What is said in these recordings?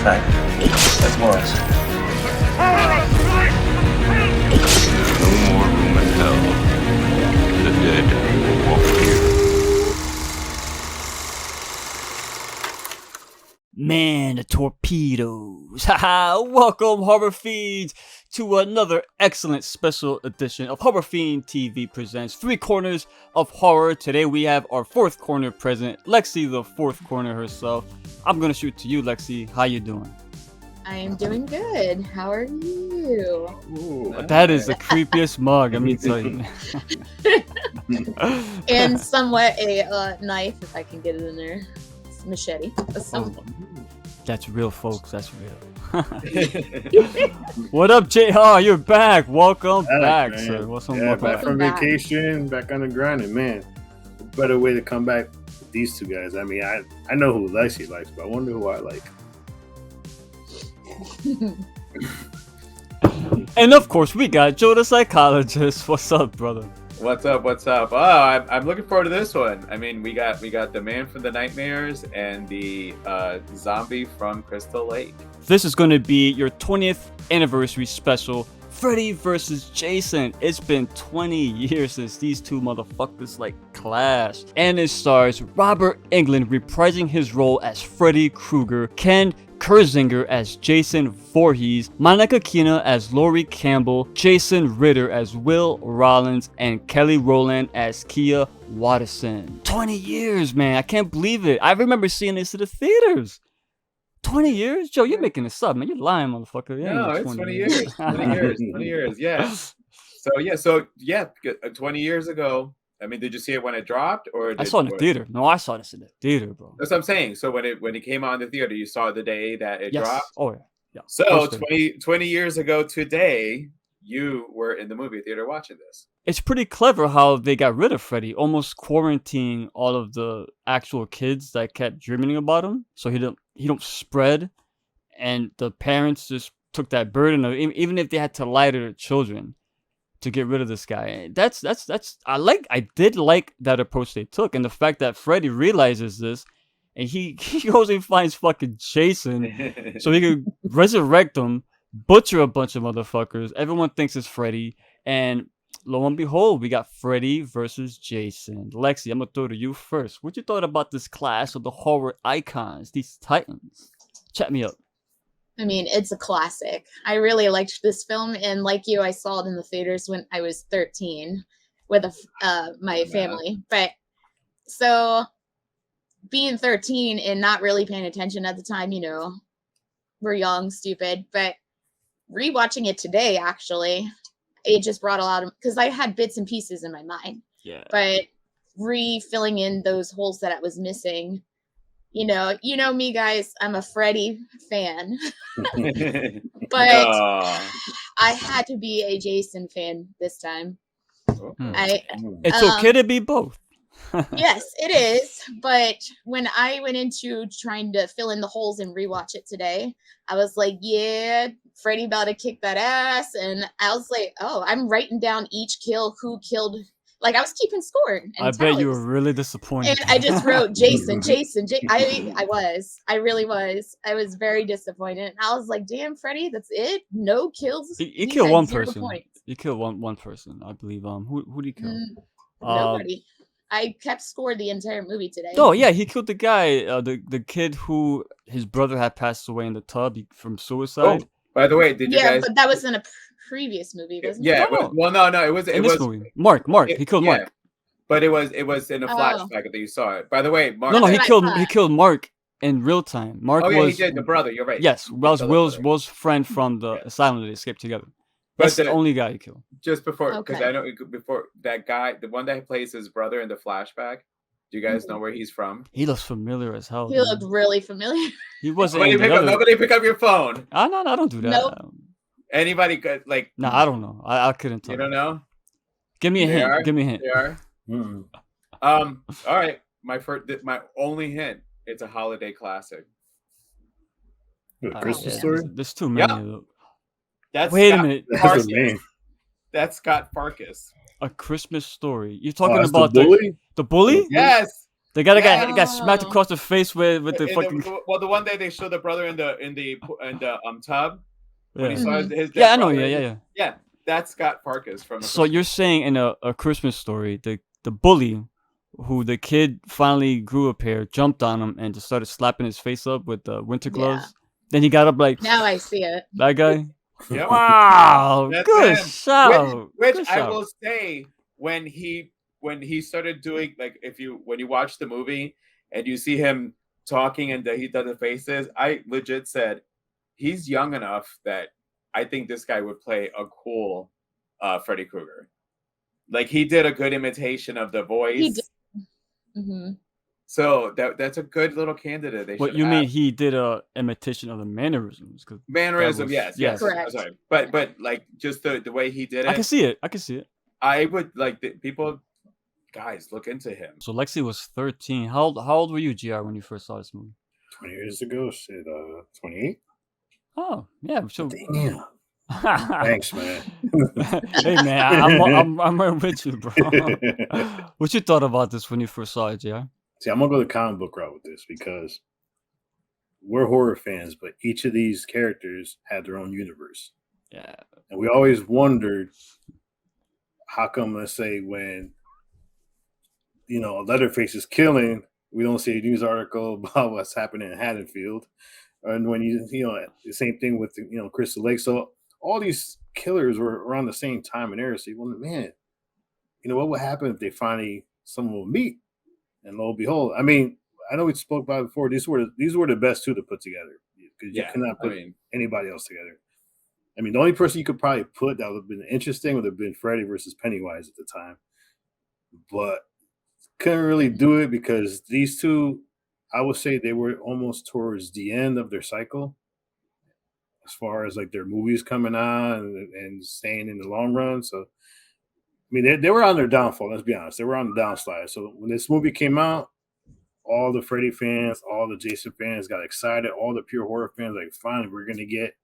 fact. That was. No more room in hell. The dead will walk here. Man, the torpedoes. Haha, welcome, Horror Fiends, to another excellent special edition of Horror Fiend TV presents Three Corners of Horror. Today we have our fourth corner present, Lexi, the fourth corner herself. I'm gonna shoot to you, Lexi. How you doing? I am doing good. How are you? Ooh, that is the creepiest mug, let me tell you. And somewhat a knife, if I can get it in there. It's a machete. That's real, folks. That's real. What up, JR? You're back. Welcome back, man. sir. What's up? Yeah, Welcome back from vacation, back on the grind, and man, a better way to come back with these two guys. I mean, I know who Lexi likes, but I wonder who I like. And of course, we got Joe the psychologist. What's up, brother? What's up? What's up? Oh, I'm looking forward to this one. I mean, we got the man from the nightmares and the zombie from Crystal Lake. This is going to be your 20th anniversary special, Freddy vs. Jason. It's been 20 years since these two motherfuckers clashed. And it stars Robert Englund reprising his role as Freddy Krueger, Ken Kersinger as Jason Voorhees, Monica Keena as Laurie Campbell, Jason Ritter as Will Rollins, and Kelly Rowland as Kia Watterson. 20 years, man. I can't believe it. I remember seeing this in the theaters. 20 years? Joe, you're making this up, man. You're lying, motherfucker. No, it's 20 years. 20 years. 20 years, yeah. So, 20 years ago. I mean, did you see it when it dropped, or I saw it in the theater? No, I saw this in the theater, bro. That's what I'm saying. So when it came out in the theater, you saw the day that it dropped. Oh yeah. So 20 years ago today, you were in the movie theater watching this. It's pretty clever how they got rid of Freddy, almost quarantining all of the actual kids that kept dreaming about him, so he don't spread, and the parents just took that burden of even if they had to lie to their children to get rid of this guy. That's I did like that approach they took, and the fact that Freddy realizes this and he goes and finds fucking Jason so he could resurrect him, butcher a bunch of motherfuckers. Everyone thinks it's Freddy, and lo and behold, we got Freddy versus Jason. Lexi, I'm gonna throw to you first. What you thought about this class of the horror icons, these titans? Chat me up. I mean, it's a classic. I really liked this film, and like you, I saw it in the theaters when I was 13 with my family. But so being 13 and not really paying attention at the time, we're young, stupid. But rewatching it today, actually, it just brought a lot of, because I had bits and pieces in my mind. Yeah. But refilling in those holes that I was missing. You know me, guys. I'm a Freddy fan, but I had to be a Jason fan this time. It's okay to be both. Yes, it is. But when I went into trying to fill in the holes and rewatch it today, I was like, yeah, Freddy about to kick that ass. And I was like, oh, I'm writing down each kill, who killed. Like, I was keeping score. And I bet you were really disappointed. And I just wrote Jason. I really was. I was very disappointed. I was like, damn, Freddy, that's it? No kills? You killed one person. You killed one person, I believe. Who did you kill? Nobody. I kept score the entire movie today. Oh, yeah, he killed the guy, the kid who his brother had passed away in the tub from suicide. Oh, by the way, did you guys... Yeah, but that was in a previous movie, wasn't it? Yeah, no, it was in this movie. Mark, he killed Mark. But it was in a flashback that you saw it. By the way, Mark. No, he killed Mark in real time. Mark was he did the brother. You're right. Yes, Will's friend from the asylum that they escaped together. That's the only guy he killed. Just before, because I know before that guy, the one that plays his brother in the flashback. Do you guys know where he's from? He looks familiar as hell. He looked really familiar. He wasn't. Nobody pick up your phone. No, I don't do that. Nope. Anybody could No, I don't know. I couldn't tell. You don't know? Give me a hint. Give me a hint. They are. All right. My only hint. It's a holiday classic. A Christmas story. There's too many. That's Wait Scott a minute. That's the name. That's Scott Farkas. A Christmas Story. You're talking about the bully? The bully? Yes. The guy that Yeah. got smacked across the face with the In fucking. well, the one day they showed the brother in the tub when he Yeah. saw Mhm. his dead Yeah, I know. brother. Yeah. Yeah, that's Scott Farkas from. So you're saying in a Christmas Story, the bully, who the kid finally grew a pair, jumped on him and just started slapping his face up with the winter gloves. Then he got up like Now I see it. that guy. Yep. Wow, That's good him. shout. Which Good I shout. will say, when he started doing, like, when you watch the movie and you see him talking and he does the faces, I legit said he's young enough that I think this guy would play a cool Freddy Krueger. Like, he did a good imitation of the voice. He did. Mhm. So that's a good little candidate. They What should you have. mean he did a imitation of the mannerisms? Cause Mannerism, was- yes, yes. Correct. Sorry. But like, just the way he did it, I can see it. I can see it. I would like people, guys, look into him. So Lexi was 13. How old were you, GR, when you first saw this movie? 20 years ago, shit, 28. Oh, yeah. So Damn. Thanks, man. hey man, I'm right with you, bro. What you thought about this when you first saw it, GR? See, I'm gonna go the comic book route with this because we're horror fans, but each of these characters had their own universe. Yeah. And we always wondered how come, let's say, when Leatherface is killing, we don't see a news article about what's happening in Haddonfield. And when the same thing with Crystal Lake. So all these killers were around the same time and era. So you wonder, man, what would happen if they finally someone will meet? And lo and behold, I mean, I know we spoke about it before. These were the best two to put together because you cannot put anybody else together. I mean, the only person you could probably put that would have been interesting would have been Freddy versus Pennywise at the time, but couldn't really do it because these two, I would say, they were almost towards the end of their cycle, as far as like their movies coming on and staying in the long run. So, I mean, they were on their downfall. Let's be honest, they were on the downslide. So when this movie came out, all the Freddy fans, all the Jason fans got excited. All the pure horror fans, like, finally, we're gonna get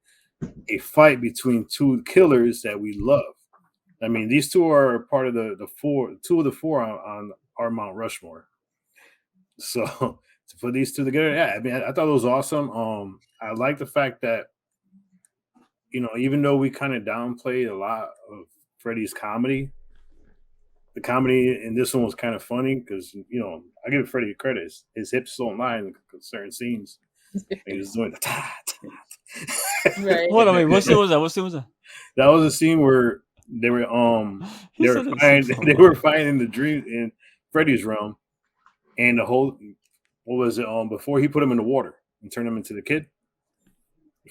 a fight between two killers that we love. I mean, these two are part of two of the four on our Mount Rushmore. So to put these two together, yeah, I mean, I thought it was awesome. I like the fact that, even though we kind of downplayed a lot of Freddy's comedy, the comedy in this one was kind of funny because, I give Freddy credit. His hips don't lie in certain scenes. He was doing the Right. Hold on, wait. What scene was that? What scene was that? That was a scene where they were He they said were it fighting, so they long. were fighting in the dream in Freddy's realm, and the whole what was it before he put him in the water and turned him into the kid.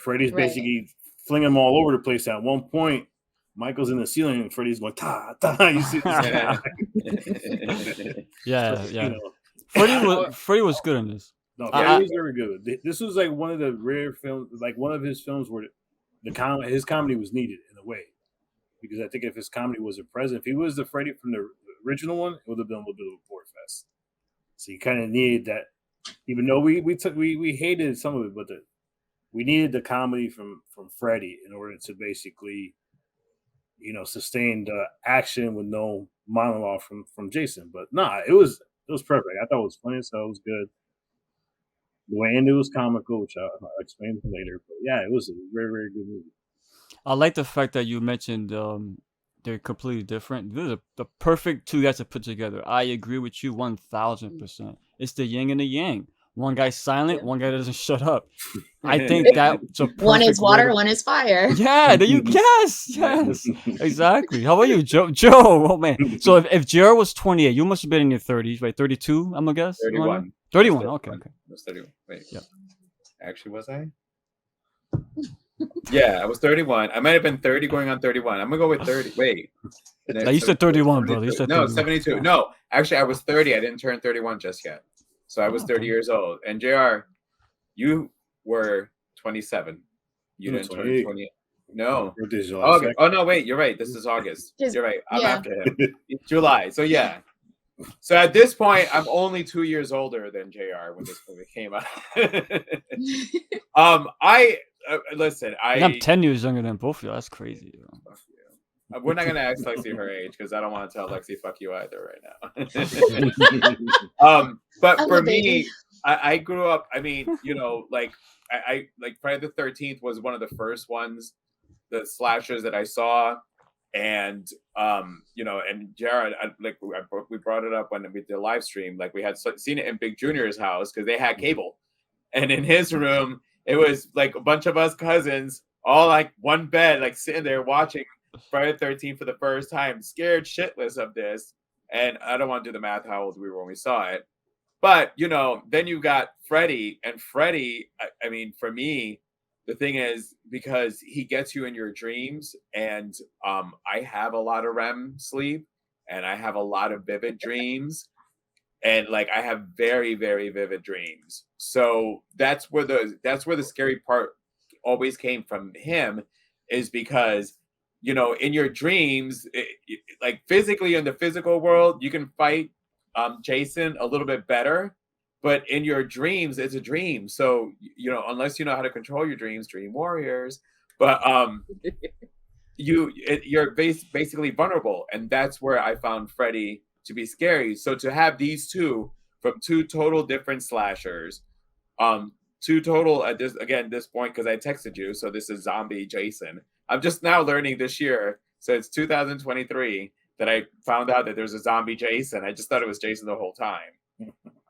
Freddy's Right. basically flinging him all over the place. At one point, Michael's in the ceiling and Freddy's going ta ta. You see, Yeah. Freddy was good in this. No, I- Freddy was very good. This was like one of the rare films, like one of his films where his comedy was needed in a way. Because I think if his comedy wasn't present, if he was the Freddy from the original one, it would have been a little bit of a bore fest. So you kind of needed that, even though we hated some of it, but we needed the comedy from Freddy in order to basically, sustain the action with no monologue from Jason. But nah, it was perfect. I thought it was funny, so it was good. The way it was comical, which I'll explain later. But yeah, it was a very, very good movie. I like the fact that you mentioned they're completely different. This is the perfect two guys to put together. I agree with you 1000%. It's the yin and the yang. One guy's silent, one guy doesn't shut up. I think that's a perfect One is way water, to- one is fire. Yeah, yes, exactly. How about you, Joe? Oh man. So if JR was 28, you must have been in your 30s, right? 32, I'm gonna guess. 31. 31. Okay. I was 31. Wait. Yeah. Actually, was I? Yeah, I was 31. I might have been 30 going on 31. I'm gonna go with 30. Wait. Now, you said 31, brother. You said No, 31. 72. No, actually, I was 30. I didn't turn 31 just yet. So I was 30 years old. And JR, you were 27. You No, didn't turn 28. 28. No. Birthday's July August. 2nd. Oh, no, wait. You're right. This is August. Just- You're right. I'm yeah. after him. It's July. So, yeah. So at this point, I'm only 2 years older than JR when this movie came out. Listen, And I'm 10 years younger than both of you. That's crazy. Yo. Fuck you. We're not gonna ask Lexi her age because I don't want to tell Lexi fuck you either right now. But I'm for a baby. me, I grew up. I mean, you know, like I like Friday the 13th was one of the first ones, the slashers that I saw, and you know, and Jared, we brought it up when we did the live stream. Like we had seen it in Big Junior's house because they had cable, and in his room it was like a bunch of us cousins all like one bed, like sitting there watching Friday the 13th for the first time, scared shitless of this. And I don't want to do the math how old we were when we saw it. But, you know, then you got Freddy. And Freddy, I mean, for me, the thing is, because he gets you in your dreams, and I have a lot of REM sleep, and I have a lot of vivid dreams. And like I have very, very vivid dreams. So that's where the scary part always came from him, is because, you know, in your dreams, like physically in the physical world, you can fight Jason a little bit better, but in your dreams, it's a dream. So, you know, unless you know how to control your dreams, dream warriors, but you're basically vulnerable, and that's where I found Freddy to be scary. So to have these two from two total different slashers, two total at this point, because I texted you, so this is Zombie Jason. I'm just now learning this year, so it's 2023 that I found out that there's a Zombie Jason. I just thought it was Jason the whole time.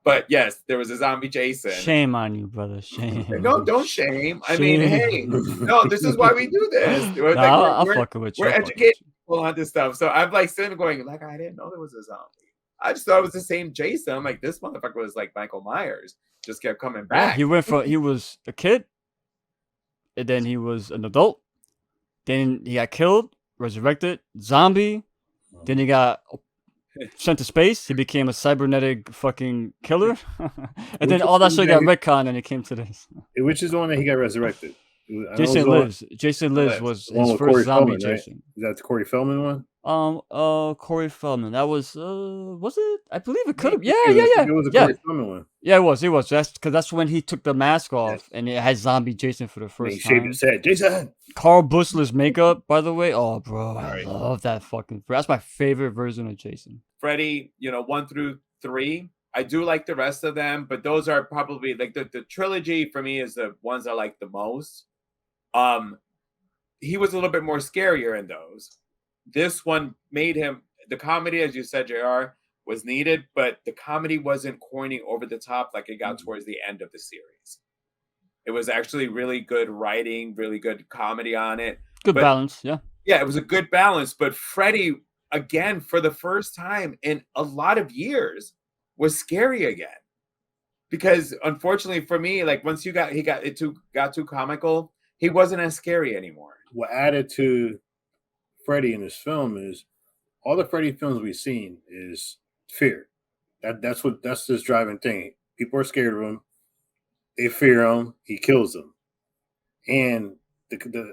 But yes, there was a Zombie Jason. Shame on you, brother. Shame. No, don't shame. I mean, hey, no, this is why we do this. Nah, I'll fucking with you. We're educating people on this stuff. So I'm like sitting going, like, I didn't know there was a zombie. I just thought it was the same Jason. I'm like, this motherfucker was like Michael Myers. Just kept coming Yeah, back. he was a kid, and then he was an adult. Then he got killed, resurrected, zombie. Then he got sent to space. He became a cybernetic fucking killer. And then all that shit got retconned, and it came to this. Which is the one that he got resurrected? I know it Jason was the one- Lives. Jason Lives was the one his with first Corey zombie Feldman, right? Jason. Is that the Corey Feldman one? Corey Feldman. That was it? I believe it could have. Yeah. It was a Yeah. Corey Feldman one. Yeah, it was. That's when he took the mask off, and it had zombie Jason for the And first he shaved time. his head. Jason. Carl Bussler's makeup, by the way. Oh, bro, I Right. love that fucking. That's my favorite version of Jason. Freddy, you know, 1 through 3. I do like the rest of them, but those are probably like the trilogy for me is the ones I like the most. He was a little bit more scarier in those. This one made him, the comedy, as you said, JR, was needed, but the comedy wasn't corny over the top like it got towards the end of the series. It was actually really good writing, really good comedy on it. Good But- balance, yeah. Yeah, it was a good balance, but Freddy, again, for the first time in a lot of years, was scary again. Because unfortunately for me, like once he got too comical, he wasn't as scary anymore. What added to Freddy in this film is all the Freddy films we've seen is fear. That's his driving thing. People are scared of him. They fear him. He kills them. And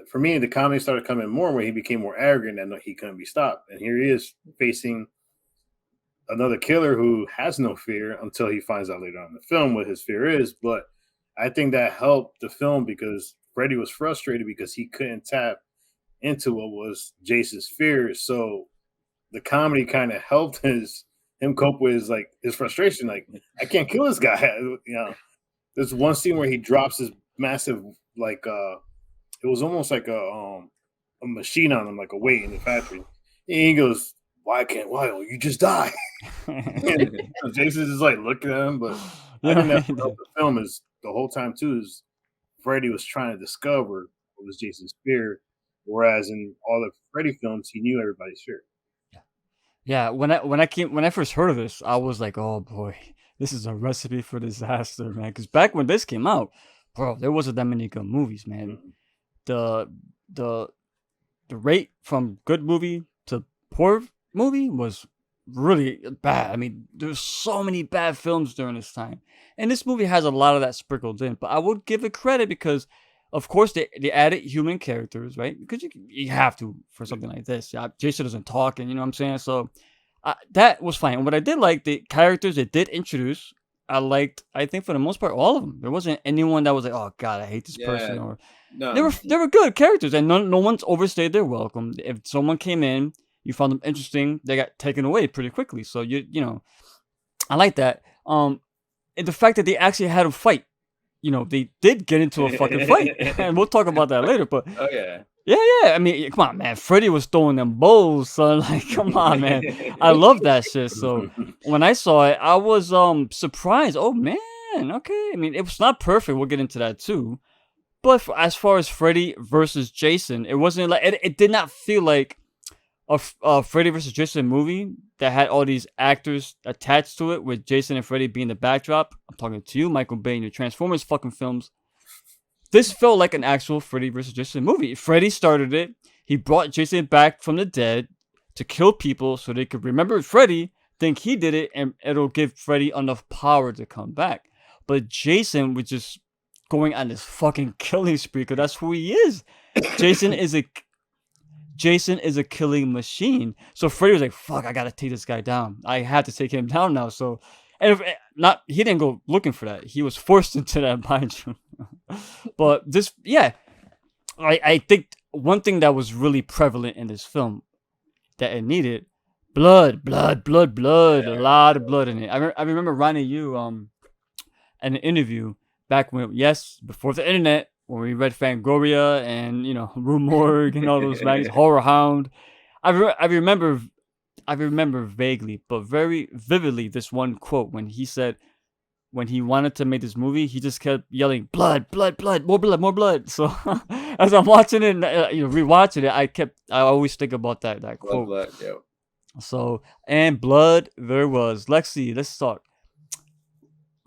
for me, the comedy started coming more when he became more arrogant and he couldn't be stopped. And here he is facing another killer who has no fear until he finds out later on in the film what his fear is. But I think that helped the film because Freddy was frustrated because he couldn't tap into what was Jason's fear. So the comedy kind of helped him cope with his frustration. Like, I can't kill this guy. You know, there's one scene where he drops his massive, it was almost like a machine on him, like a weight in the factory. And he goes, why? You just die. And Jason's just like looking at him, but I think that's what helped the film is the whole time too is Freddy was trying to discover what was Jason's fear, whereas in all the Freddy films, he knew everybody's fear. Yeah, when I first heard of this, I was like, oh boy, this is a recipe for disaster, man. Because back when this came out, bro, there wasn't that many good movies, man. The rate from good movie to poor movie was really bad. I mean, there's so many bad films during this time, and this movie has a lot of that sprinkled in. But I would give it credit because, of course, they added human characters, right? Because you have to for something like this. Jason doesn't talk, and you know what I'm saying. So that was fine. And what I did like the characters they did introduce I think for the most part, all of them. There wasn't anyone that was like, oh god, I hate this person, Yeah. or No. they were good characters, and no one's overstayed their welcome. If someone came in, you found them interesting, they got taken away pretty quickly. So you know, I like that. And the fact that they actually had a fight. You know, they did get into a fucking fight, and we'll talk about that later. But Oh yeah. yeah. I mean, come on, man. Freddy was throwing them bowls, son. Like, come on, man. I love that shit. So when I saw it, I was surprised. Oh man, okay. I mean, it was not perfect. We'll get into that too. But as far as Freddy versus Jason, it wasn't like it did not feel like a Freddy versus Jason movie that had all these actors attached to it, with Jason and Freddy being the backdrop. I'm talking to you, Michael Bay, and your Transformers fucking films. This felt like an actual Freddy versus Jason movie. Freddy started it. He brought Jason back from the dead to kill people so they could remember Freddy, think he did it, and it'll give Freddy enough power to come back. But Jason was just going on this fucking killing spree, because that's who he is. Jason is a killing machine. So Freddy was like, fuck, I gotta take this guy down. I have to take him down now. So, and he didn't go looking for that. He was forced into that, mind you. But this, yeah, I think one thing that was really prevalent in this film that it needed, blood, a lot of blood in it. I remember Ronnie, you, in an interview back when, before the internet, when we read Fangoria and, you know, Rue Morgue and all those magazines, Horror Hound. I remember vaguely, but very vividly, this one quote when he said, when he wanted to make this movie, he just kept yelling, blood, more blood. So as I'm watching it, rewatching it, I always think about that quote. Blood, yeah. So, and blood there was. Lexi, let's talk.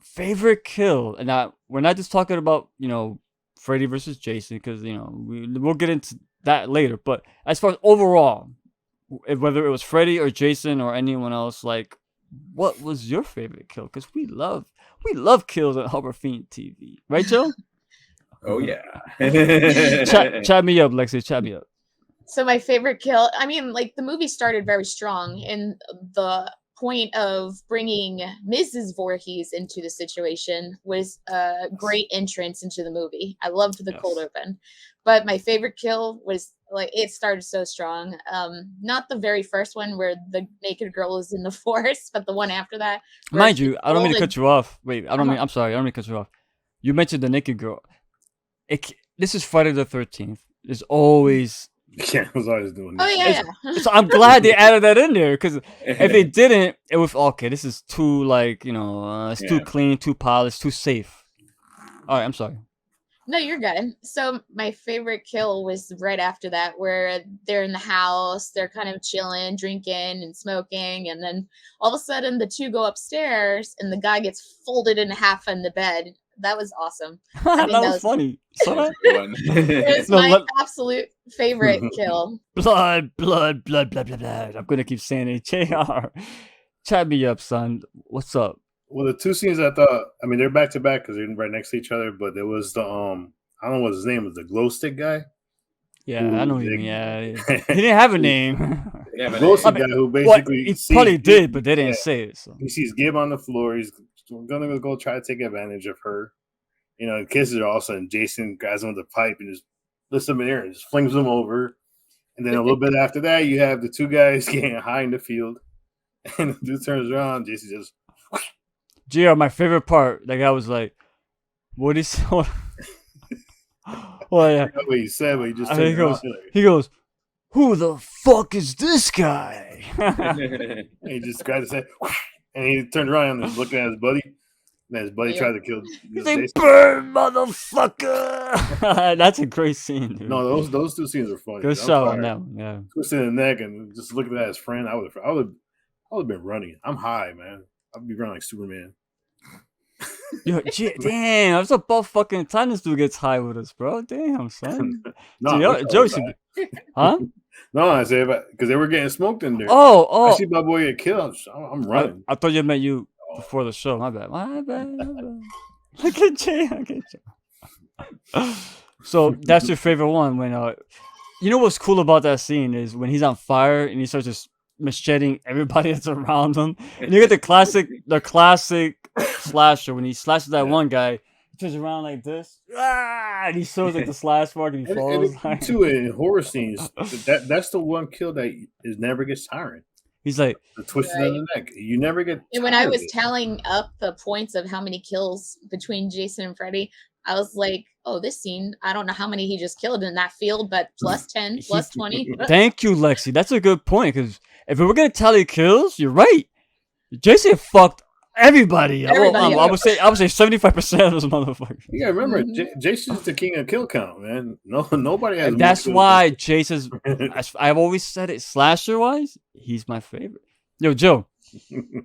Favorite kill. And we're not just talking about, you know, Freddy versus Jason, because, you know, we'll get into that later. But as far as overall, whether it was Freddy or Jason or anyone else, like, what was your favorite kill? Because we love kills on Horror Fiend TV, right, Joe? Oh yeah. Chat me up, Lexi. Chat me up. So my favorite kill, I mean, like, the movie started very strong, and the point of bringing Mrs. Voorhees into the situation was a great entrance into the movie. I loved the cold open, but my favorite kill was, like, it started so strong. Not the very first one where the naked girl is in the forest, but the one after that. Mind you, I don't mean to cut you off. Wait, I'm sorry. I don't mean to cut you off. You mentioned the naked girl. This is Friday the 13th. There's always... Yeah, I was always doing that. Oh, yeah. So I'm glad they added that in there, because if they didn't, it was, okay, this is too, like, you know, it's too clean, too polished, too safe. All right, I'm sorry. No, you're good. So my favorite kill was right after that, where they're in the house, they're kind of chilling, drinking and smoking, and then all of a sudden the two go upstairs and the guy gets folded in half in the bed. That was awesome. That was funny. It was my absolute favorite kill. Blood. I'm gonna keep saying it. JR, chat me up, son. What's up? Well, the two scenes I thought, I mean, they're back to back because they're right next to each other. But there was the I don't know what his name was, the glow stick guy. Yeah, I know him. Yeah, he didn't have a name. The glow stick guy who basically he probably did, but they didn't say it. So he sees Gib on the floor. He's gonna go try to take advantage of her. You know, kisses her. All of a sudden, Jason grabs him with the pipe and just lifts him in there and just flings him over. And then a little bit after that, you have the two guys getting high in the field, and the dude turns around. Jason just. GR, my favorite part, that guy was like, what is well, yeah. What he said, but he just he goes, who the fuck is this guy? And he just grabbed his head, and he turned around and was looking at his buddy. And his buddy tried to kill him. He's like, burn, motherfucker! That's a great scene, dude. No, those two scenes are funny. Good shot on that one, yeah. Twisting the neck and just looking at his friend, I would have been running. I'm high, man. I'd be running like Superman. Yo, damn, it's about fucking time this dude gets high with us, bro. Damn, son. No, Joe should be... Huh? No, I say because they were getting smoked in there. Oh. I see my boy get killed. I'm running. I thought you meant you before the show. My bad. Look at Jay. So that's your favorite one. When you know what's cool about that scene is when he's on fire and he starts just macheting everybody that's around him. And you get the classic slasher when he slashes that one guy. He turns around like this, and he shows like the slash mark, and he falls. And too, in horror scenes, that's the one kill that never gets tiring. He's like the twisting of the neck. You never get. And when I was tallying up the points of how many kills between Jason and Freddy, I was like, oh, this scene, I don't know how many he just killed in that field, but plus 10, plus 20. Thank you, Lexi. That's a good point, because if we were going to tally kills, you're right. Jason fucked everybody. I would say 75% of those motherfuckers. You gotta remember, Jason's the king of kill count, man. Nobody has. And that's why Jason's. I've always said it. Slasher wise, he's my favorite. Yo, Joe,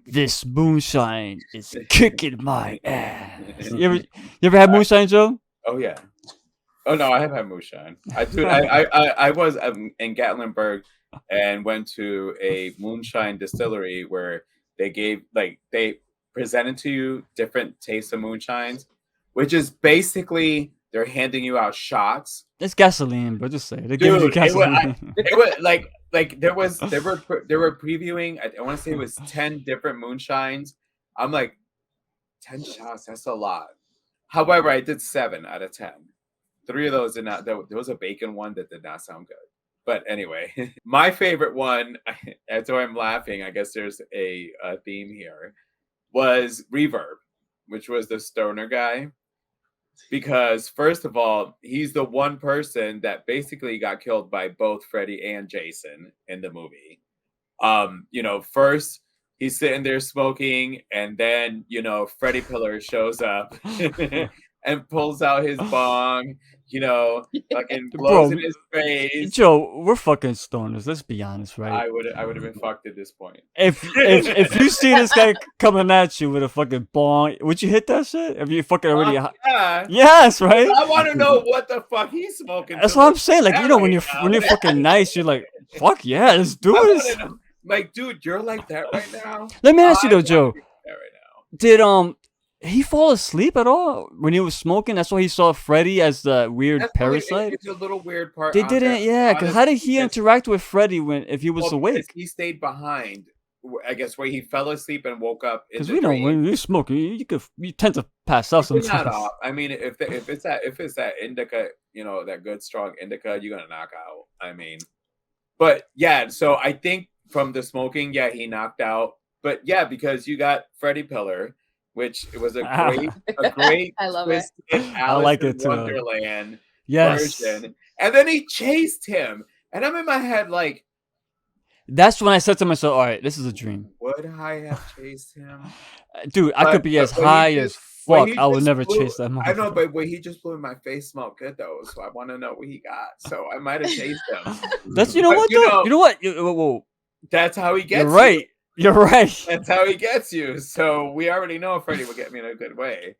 this moonshine is kicking my ass. You ever had moonshine, Joe? Oh yeah. Oh no, I have had moonshine. I was in Gatlinburg and went to a moonshine distillery where they presented to you different tastes of moonshines, which is basically they're handing you out shots. It's gasoline, but just say it. They're giving you gasoline. It was like they were previewing. I want to say it was 10 different moonshines. I'm like, 10 shots. That's a lot. However, I did 7 out of 10. 3 of those did not. There was a bacon one that did not sound good. But anyway, my favorite one, and so I'm laughing, I guess there's a theme here, was Reverb, which was the stoner guy. Because first of all, he's the one person that basically got killed by both Freddy and Jason in the movie. First he's sitting there smoking, and then Freddy Pillar shows up and pulls out his bong, fucking blows in his face. Joe, we're fucking stoners. Let's be honest, right? I would have been fucked at this point. If you see this guy coming at you with a fucking bong, would you hit that shit? If you fucking already, yeah. Yes, right. I want to know what the fuck he's smoking. That's what I'm saying. Like when you're fucking nice, you're like, fuck yeah, let's do this. Like, dude, you're like that right now. Let me ask you though, Joe. Right now. Did he fall asleep at all when he was smoking? That's why he saw Freddy as the weird parasite. It's a little weird part. They didn't, yeah. Because how did he interact with Freddy if he was awake? He stayed behind. I guess where he fell asleep and woke up. Because we know when you're smoking, you tend to pass out sometimes. Not off. I mean, if it's that indica, that good strong indica, you're gonna knock out. I mean, but yeah. So I think from the smoking, yeah, he knocked out. But yeah, because you got Freddy Pillar, which it was a great I love twist in Alice I like in it too. Wonderland version. And then he chased him, and I'm in my head like, that's when I said to myself, all right, this is a dream. Would I have chased him? Dude, I could be as high as fuck. I would never chase that motherfucker. I know, but when he just blew in my face smelled good though, so I want to know what he got. So I might have chased him. That's you know what? Whoa. That's how he gets. You're right. You're right. That's how he gets you. So we already know Freddy will get me in a good way.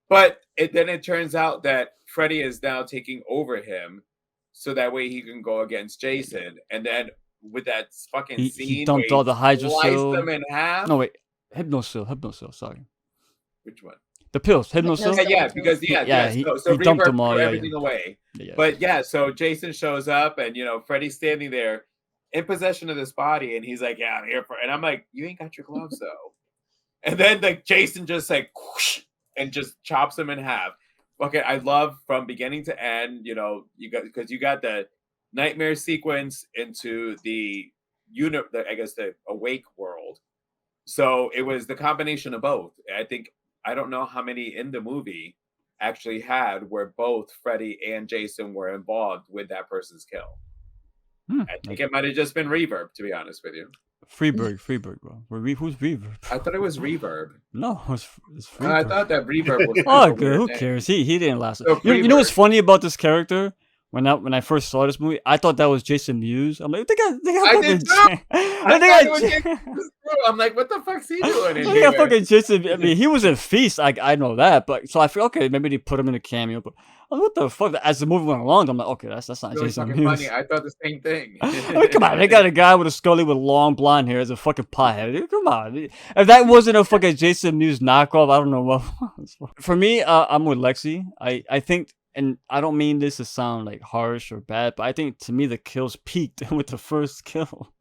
But then it turns out that Freddy is now taking over him, so that way he can go against Jason. And then with that fucking scene, he dumped all the hydrocil. Sliced them in half. No wait, hypnosil. Sorry. Which one? The pills, hypnosil. Yeah, because he Reverb dumped them all. threw everything away. Yeah. But yeah, so Jason shows up, and Freddy's standing there in possession of this body, and he's like, "Yeah, I'm here for." And I'm like, "You ain't got your gloves though." And then Jason just whoosh, and just chops him in half. Okay, I love from beginning to end. You got the nightmare sequence into the the awake world. So it was the combination of both. I don't know how many in the movie actually had where both Freddy and Jason were involved with that person's kill. I think it might have just been Reverb, to be honest with you. Freeberg, bro. Who's Reverb? I thought it was Reverb. No, it's Freeberg. I thought that Reverb was. Oh, good. Who cares? He didn't last. So you know what's funny about this character? When I first saw this movie, I thought that was Jason Mewes. I'm like, I did too. I'm like, what the fuck's he doing in here? Fucking Jason. I mean, he was in Feast. I know that, but so I feel okay. Maybe they put him in a cameo. But what the fuck? As the movie went along, I'm like, okay, that's not really Jason Mewes. Funny. I thought the same thing. I mean, come on, they got a guy with a scully with long blonde hair as a fucking pothead. Come on, if that wasn't a fucking Jason Mewes knockoff, I don't know what was. For me, I'm with Lexi. I think. And I don't mean this to sound like harsh or bad, but I think to me the kills peaked with the first kill.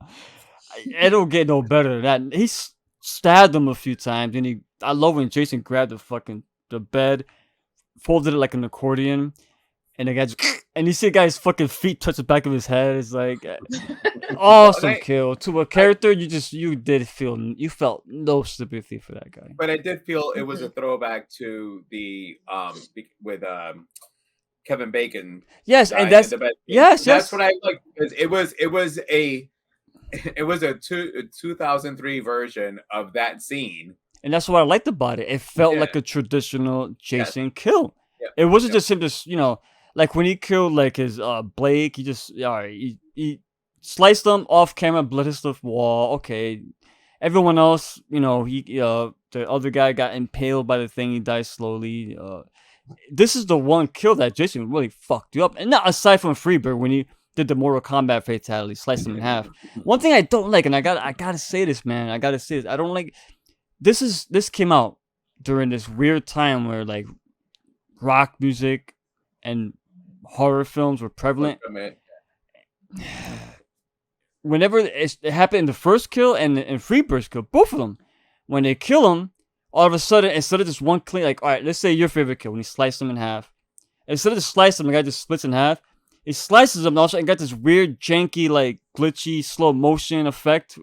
It don't get no better than that. He stabbed him a few times, and he I love when Jason grabbed the bed, folded it like an accordion, and the guy just, and you see the guy's fucking feet touch the back of his head. It's like awesome kill to a character. You felt no sympathy for that guy. But I did feel it was a throwback to the with Kevin Bacon. Yes, and that's that's what I like. It was a 2003 version of that scene, and that's what I liked about it. It felt like a traditional Jason kill. Yeah. It wasn't just him, just like when he killed like his Blake. He just he sliced them off camera, blood his stuff wall. Okay, everyone else, the other guy got impaled by the thing. He died slowly. This is the one kill that Jason really fucked you up. And not aside from Freebird when he did the Mortal Kombat fatality, sliced him in half. One thing I don't like, and I gotta say this, man. I gotta say this. I don't like this came out during this weird time where like rock music and horror films were prevalent. Whenever it happened in the first kill and Freebird's kill, both of them, when they kill him, all of a sudden, instead of just one clean, like, all right, let's say your favorite kill, when he sliced him in half. Instead of just slicing him, the guy just splits in half. He slices him, and also got this weird, janky, like, glitchy, slow motion effect,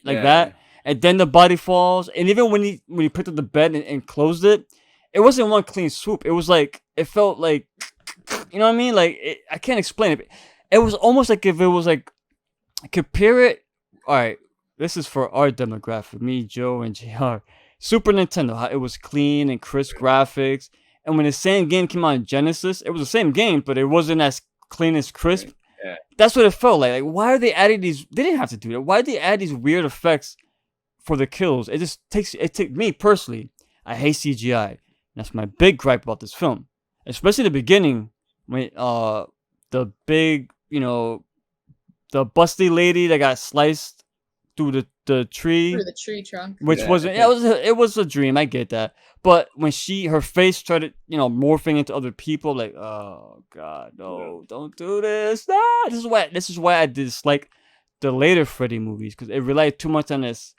like that. And then the body falls. And even when he picked up the bed and closed it, it wasn't one clean swoop. It was like, it felt like, you know what I mean? Like, I can't explain it. It was almost like if it was like, compare it. All right, this is for our demographic, me, Joe, and JR. Super Nintendo, how it was clean and crisp graphics. And when the same game came out in Genesis, it was the same game, but it wasn't as clean as crisp. Yeah. That's what it felt like. Like, why are they adding these? They didn't have to do that. Why did they add these weird effects for the kills? It just takes me personally. I hate CGI. That's my big gripe about this film. Especially the beginning when the big, the busty lady that got sliced through the tree, through the tree trunk, which wasn't. It was a dream. I get that, but when her face started, morphing into other people, like, oh god, no, don't do this. No, this is why I dislike the later Freddy movies, because it relied too much on this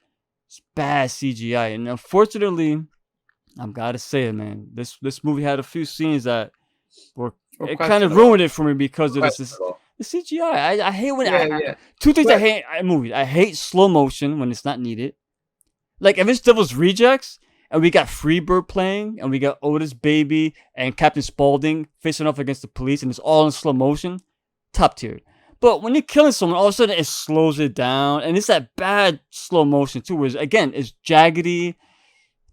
bad CGI, and unfortunately, I've got to say it, man. This movie had a few scenes that were it kind of ruined it for me because of this. The CGI. I hate when two things I hate in movies. I hate slow motion when it's not needed. Like if it's Devil's Rejects and we got Freebird playing and we got Otis Baby and Captain Spaulding facing off against the police and it's all in slow motion, top tier. But when you're killing someone, all of a sudden it slows it down and it's that bad slow motion too, where again it's jaggedy.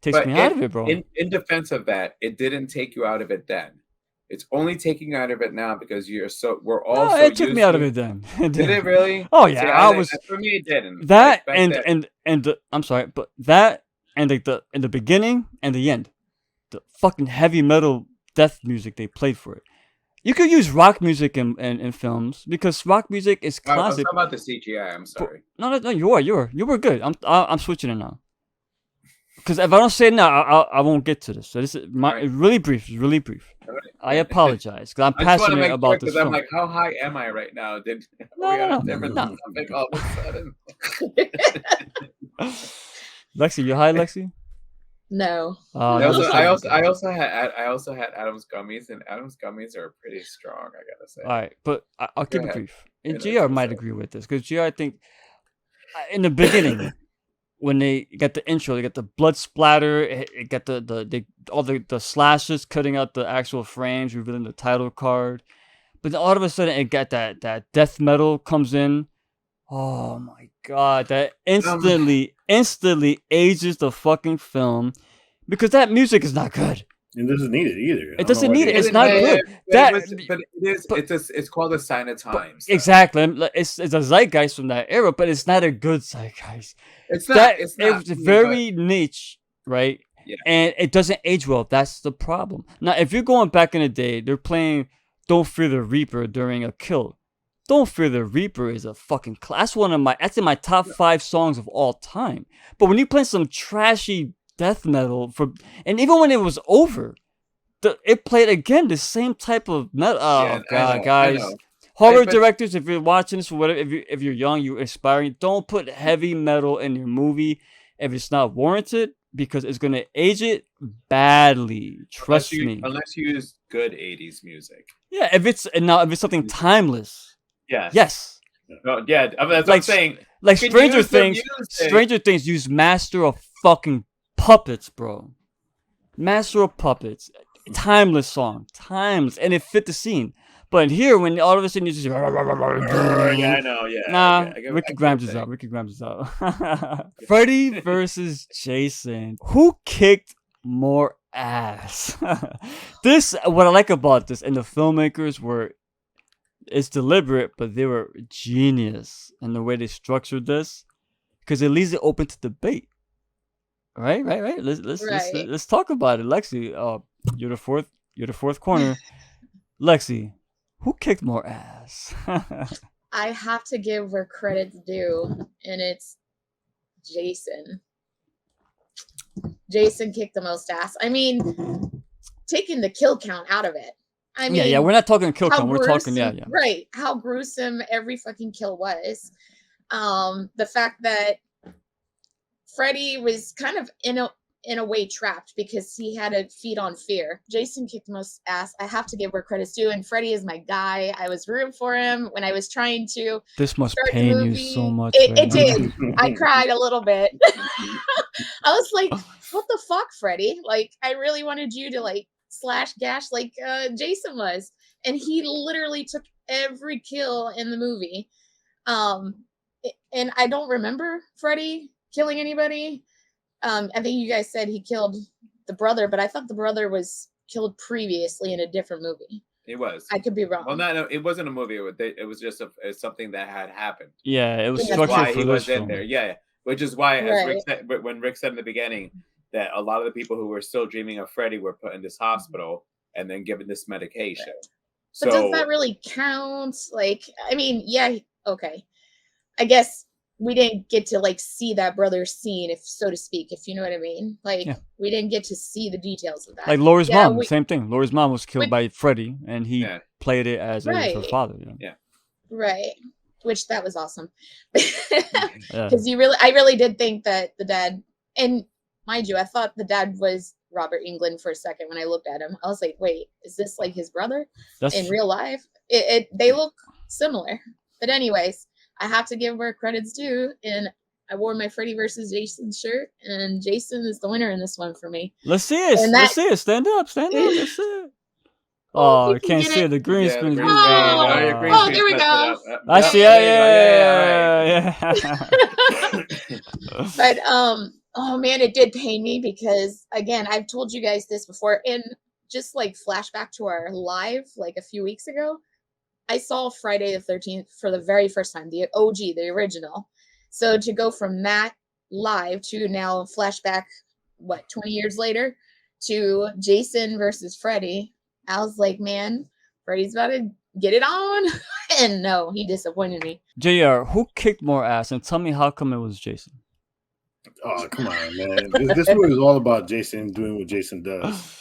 Takes me out of it, bro. In defense of that, it didn't take you out of it then. It's only taking out of it now because we're all. No, it took me out of it then. Did it really? Oh yeah, for me it didn't. That I'm sorry, but that and like in the beginning and the end, the fucking heavy metal death music they played for it. You could use rock music in films because rock music is classic. How about the CGI? I'm sorry. No, you were good. I'm switching it now. Because if I don't say it now, I won't get to this. So this is really brief. It's really brief. I apologize because I'm passionate about this film. I'm like, how high am I right now? No. All of a sudden. Lexi, you high, Lexi? No. I also had Adam's gummies, and Adam's gummies are pretty strong. I gotta say. All right, but I'll keep it brief. And JR might agree with this because JR, I think, in the beginning. When they got the intro, they got the blood splatter. It got the slashes cutting out the actual frames, revealing the title card. But then all of a sudden, it got that death metal comes in. Oh my god, that instantly ages the fucking film because that music is not good. It doesn't need it either. It doesn't need it. It's not good. But it is. It's called a sign of times. Exactly. It's a zeitgeist from that era, but it's not a good zeitgeist. It's not. It's very niche, right? Yeah. And it doesn't age well. That's the problem. Now, if you're going back in the day, they're playing "Don't Fear the Reaper" during a kill. "Don't Fear the Reaper" is a fucking class. That's in my top 5 songs of all time. But when you play some trashy death metal and even when it was over, it played again the same type of metal. Oh god, guys. Horror directors, if you're watching this or whatever, if you're young, you're aspiring, don't put heavy metal in your movie if it's not warranted. because it's gonna age it badly. Trust me. Unless you use good 80s music. Yeah, if it's something timeless, Yes. yes. No, yeah, I mean, that's what Like I'm saying. Like You can Stranger use the Things. music. Stranger Things use Master of fucking Puppets, bro. Master of Puppets. Timeless song. Timeless. And it fit the scene. But here, when all of a sudden you just... Yeah, I know, yeah. Nah, I get Ricky what Grimes you're is out. saying. Ricky Grimes is out. Freddy versus Jason. Who kicked more ass? What I like about this, and the filmmakers were... It's deliberate, but they were genius in the way they structured this, because it leaves it open to debate. Right. Let's talk about it, Lexi. You're the fourth corner. Lexi, who kicked more ass? I have to give where credit's due, and it's Jason. Jason kicked the most ass. I mean, taking the kill count out of it. I mean, yeah, we're not talking kill count. We're gruesome, talking, right. How gruesome every fucking kill was. The fact that Freddy was kind of in a way trapped because he had to feed on fear. Jason kicked the most ass. I have to give where credit's due, and Freddy is my guy. I was rooting for him when I was trying to. This must start the pain you movie. so much. It did. I cried a little bit. I was like, "What the fuck, Freddy?" Like, I really wanted you to like slash gash like Jason was, and he literally took every kill in the movie. And I don't remember Freddy killing anybody. I think you guys said he killed the brother, but I thought the brother was killed previously in a different movie. It was. I could be wrong. Well, no, it wasn't a movie. It was just something that had happened. Yeah, it was Yeah, Which is structured why for he this was film. in there. Yeah, which is why, as Rick Right. said, when Rick said in the beginning that a lot of the people who were still dreaming of Freddy were put in this hospital and then given this medication. But So does that really count? Like, I mean, yeah, okay. I guess we didn't get to like see that brother scene, if so to speak, if you know what I mean. Like, Yeah. we didn't get to see the details of that. Like Laura's Yeah, mom, same thing. Laura's mom was killed we- by Freddy, and he Yeah. played it as it was her Right. father. Right. Which that was awesome. Yeah. Because I really did think that the dad, and mind you, I thought the dad was Robert Englund for a second when I looked at him. I was like, wait, is this like his brother That's in real life? They look similar. But anyways, I have to give where credit's due, and I wore my Freddy versus Jason shirt, and Jason is the winner in this one for me. Let's see it. And Let's see it. Stand up. Stand up. Let's see it. Oh, Oh, you I can can't get see it. it. The green yeah, screen. the is green really screen, bad. yeah, your green Oh, screen there we messed it go. up. I see. Yeah. But oh man, it did pain me because again, I've told you guys this before, and just like flashback to our live like a few weeks ago, I saw Friday the 13th for the very first time, the OG, the original. So to go from that live to now flashback, 20 years later, to Jason versus Freddy, I was like, man, Freddy's about to get it on. And no, he disappointed me. JR, who kicked more ass? And tell me how come it was Jason. Oh, come on, man. This movie is all about Jason doing what Jason does.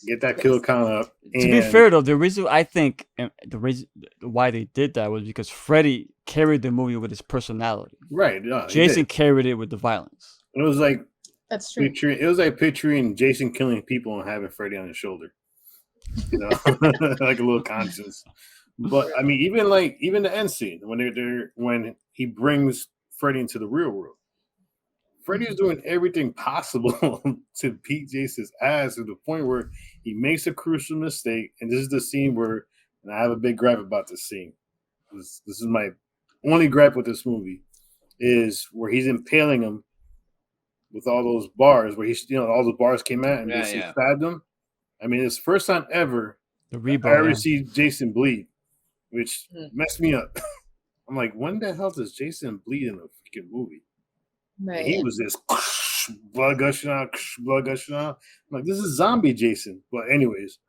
Get that kill count up. To be fair, though, the reason I think the reason why they did that was because Freddy carried the movie with his personality. Right. Yeah, Jason carried it with the violence. it was like That's true. picturing Jason killing people and having Freddy on his shoulder. You know, like a little conscience. But I mean, even the end scene when he brings Freddy into the real world. Freddy's doing everything possible to beat Jason's ass to the point where he makes a crucial mistake. And this is the scene where, and I have a big gripe about this scene. This is my only gripe with this movie, is where he's impaling him with all those bars, where all those bars came out and basically stabbed him. I mean, it's the first time ever The I rebar. ever Yeah. see Jason bleed, which messed me up. I'm like, when the hell does Jason bleed in a freaking movie? Right. He was just blood gushing out, blood gushing out. I'm like, this is zombie Jason. But anyways,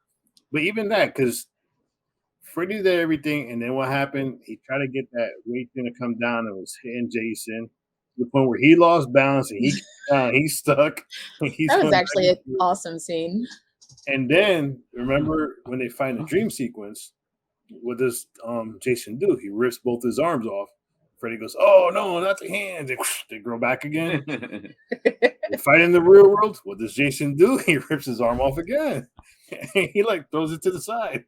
but even that, because Freddy did everything, and then what happened? He tried to get that weight thing to come down and was hitting Jason to the point where he lost balance and he's stuck. That was actually an awesome scene. And then remember when they find the dream sequence, what does Jason do? He rips both his arms off Freddy goes, "Oh no, not the hands!" They grow back again. They fight in the real world. What does Jason do? He rips his arm off again. He like throws it to the side,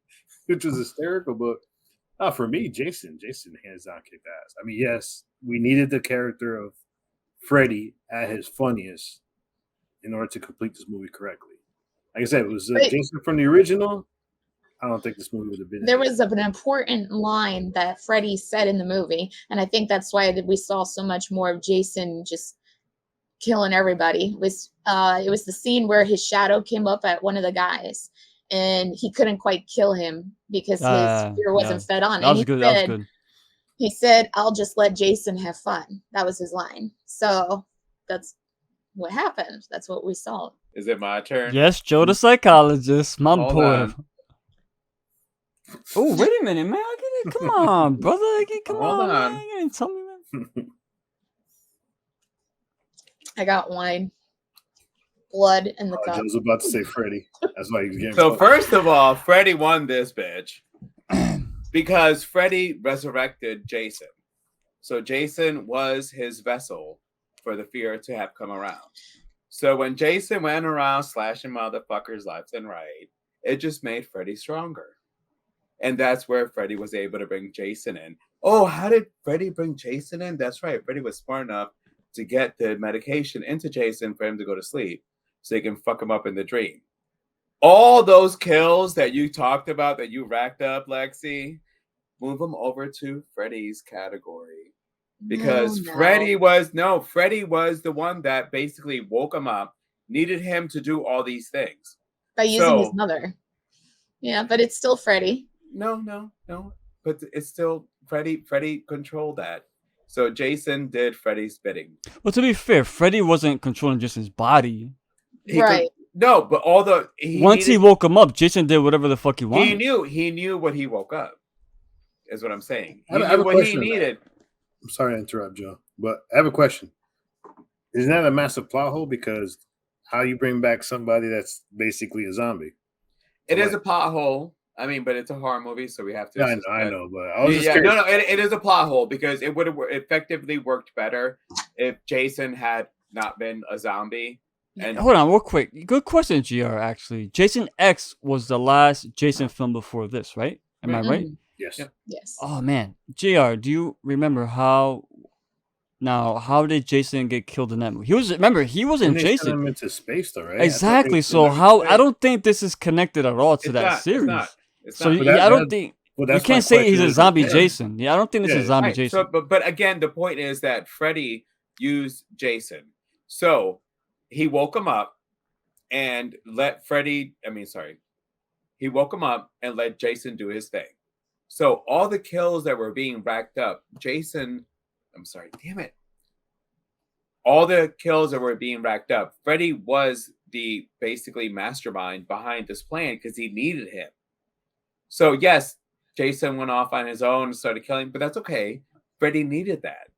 which was hysterical. But for me, Jason hands down kicked ass. I mean, yes, we needed the character of Freddy at his funniest in order to complete this movie correctly. Like I said, it was Jason from the original. I don't think this movie would have been. There was an important line that Freddy said in the movie, and I think that's why we saw so much more of Jason just killing everybody. It was the scene where his shadow came up at one of the guys, and he couldn't quite kill him because his fear wasn't fed on. That was good. That was good. He said, "I'll just let Jason have fun." That was his line. So that's what happened. That's what we saw. Is it my turn? Yes, Joe the psychologist, my Hold boy. on. Oh, wait a minute, man! Come on, brother! Come Hold on, on. man! You didn't tell me, man. I got wine, blood in the cup. I was about to say Freddy. That's why he was getting. So first of all, Freddy won this bitch because Freddy resurrected Jason. So Jason was his vessel for the fear to have come around. So when Jason went around slashing motherfuckers left and right, it just made Freddy stronger. And that's where Freddy was able to bring Jason in. Oh, how did Freddy bring Jason in? That's right. Freddy was smart enough to get the medication into Jason for him to go to sleep so he can fuck him up in the dream. All those kills that you talked about, that you racked up, Lexi, move them over to Freddy's category. Because Freddy was the one that basically woke him up, needed him to do all these things. By using his mother. Yeah, but it's still Freddy. No. But it's still Freddy. Freddy controlled that. So Jason did Freddy's bidding. Well, to be fair, Freddy wasn't controlling just his body. Right. No, but once he woke him up, Jason did whatever the fuck he wanted. He knew what he woke up. Is what I'm saying. He I have knew a what question he needed. I'm sorry to interrupt, Joe, but I have a question. Isn't that a massive plot hole? Because how you bring back somebody that's basically a zombie? It is a plot hole. I mean, but it's a horror movie, so we have to. Yeah, I know, but I was just curious. No, it is a plot hole because it would have effectively worked better if Jason had not been a zombie. And hold on, real quick. Good question, GR. Actually, Jason X was the last Jason film before this, right? Am I right? Yes. Yes. Oh man, GR, do you remember how did Jason get killed in that movie? He wasn't They Jason. sent him into space, though, right? Exactly. So I don't think this is connected at all to that series. It's so not. I don't think you can't say he's a zombie Jason. Yeah, I don't think this is zombie Jason. So, but again, the point is that Freddy used Jason. So he woke him up and let he woke him up and let Jason do his thing. So all the kills that were being racked up, all the kills that were being racked up, Freddy was the basically mastermind behind this plan because he needed him. So yes, Jason went off on his own and started killing, but that's okay. Freddy needed that.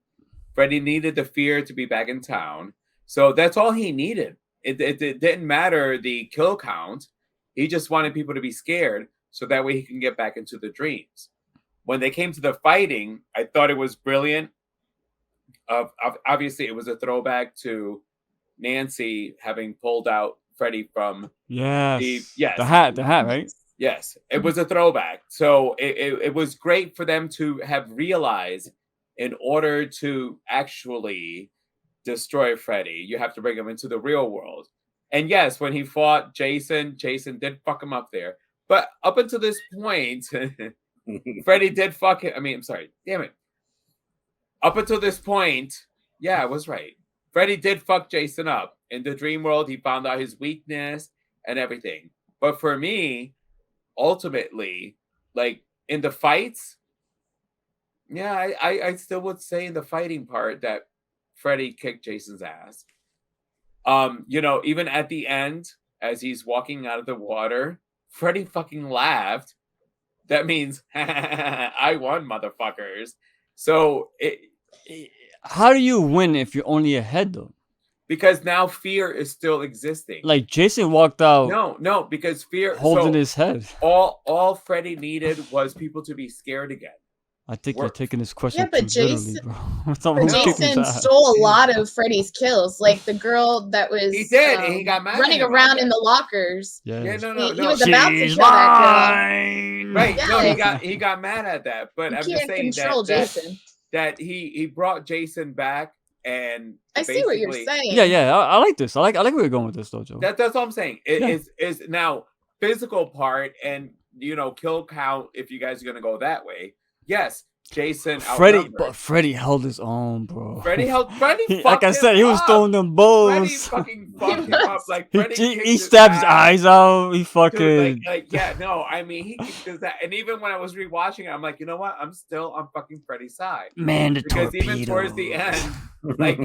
Freddy needed the fear to be back in town. So that's all he needed. It didn't matter the kill count. He just wanted people to be scared so that way he can get back into the dreams. When they came to the fighting, I thought it was brilliant. Obviously, it was a throwback to Nancy having pulled out Freddy from the hat, right? Yes, it was a throwback. So it was great for them to have realized in order to actually destroy Freddy, you have to bring him into the real world. And yes, when he fought Jason did fuck him up there. But up until this point, Freddy did fuck him. I mean, I'm sorry. Damn it. Up until this point, yeah, I was right. Freddy did fuck Jason up. In the dream world, he found out his weakness and everything. But for me, ultimately, like in the fights, yeah, I still would say in the fighting part that Freddy kicked Jason's ass. Even at the end, as he's walking out of the water, Freddy fucking laughed. That means I won, motherfuckers. So how do you win if you're only ahead though? Because now fear is still existing. Like Jason walked out. No, because fear holding his head. All Freddy needed was people to be scared again. I think We're- you're taking this question but too literally, Jason- bro. Someone was kicking his Jason ass. stole a lot of Freddy's kills. Like the girl that was He did, and he got mad at running him on around that. in the lockers. Yeah. Yeah, no, He no. was about to kill that girl. Right. No, Yes. he got mad at that. But You I'm just can't saying control that Jason. that he brought Jason back and I see what you're basically- saying. Yeah. I like this. I like where you're going with this, though, Joe. That's all I'm saying. It Yeah. is now physical part and kill count if you guys are gonna go that way. Yes, Jason. Freddy held his own, bro. Freddy Like I said, he was throwing them Freddy bows. fucking fucked him up. Like Freddy He kicked stabbed his ass. eyes out. He Dude, fucking. yeah, no, I mean he kicked his ass. And even when I was rewatching it, I'm like, you know what? I'm still on fucking Freddy's side. Man, the Because torpedo. even towards the end, like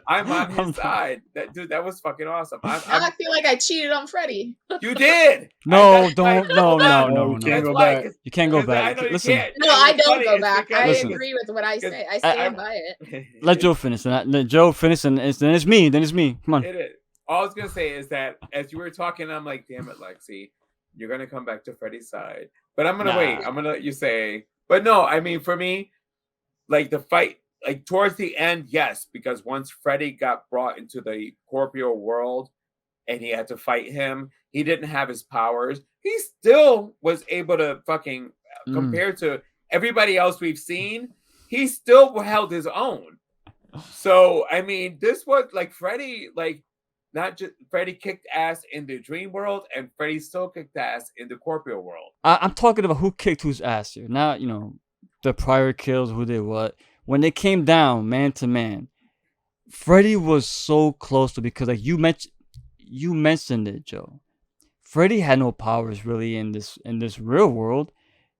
I'm on his side. That was fucking awesome. Now I feel like I cheated on Freddy. You did. No, That's don't. why- No, hold on. no. You can't That's go why, back. 'cause- You can't go 'cause I back. know you Listen, can't. No, And I it's don't funny, go it's back. I because- Listen. agree with what I say. I I- stand by it. let Joe finish. And let Joe finish, and then it's me. Then it's me. Come on. It is. All I was gonna say is that as you were talking, I'm like, damn it, Lexi, you're gonna come back to Freddy's side. But I'm gonna wait. I'm gonna let you say. But no, I mean, for me, like the fight, like towards the end, yes, because once Freddy got brought into the corporeal world and he had to fight him, he didn't have his powers. He still was able to fucking compared to everybody else we've seen, he still held his own. So I mean, this was like Freddy, like not just Freddy kicked ass in the dream world, and Freddy still kicked ass in the corporeal world. I'm talking about who kicked whose ass here. Not, the prior kills, who did what. When they came down man to man, Freddy was so close to, because like you mentioned it, Joe. Freddy had no powers really in this real world.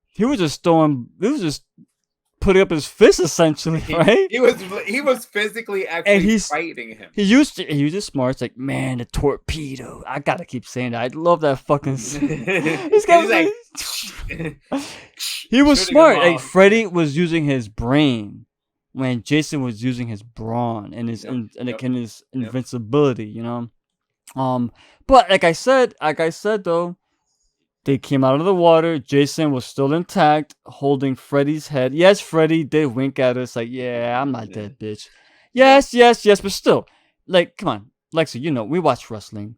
He was just putting up his fist essentially, right? He was physically actually fighting him. He used his smarts, like, man, the torpedo. I gotta keep saying that. I love that fucking. This guy was like, he was smart. Like Freddy was using his brain, when Jason was using his brawn and his his invincibility. But like I said though. They came out of the water. Jason was still intact, holding Freddy's head. Yes, Freddy did wink at us, like, yeah, I'm not dead, bitch. Yes, but still. Like, come on. Lexi, we watch wrestling.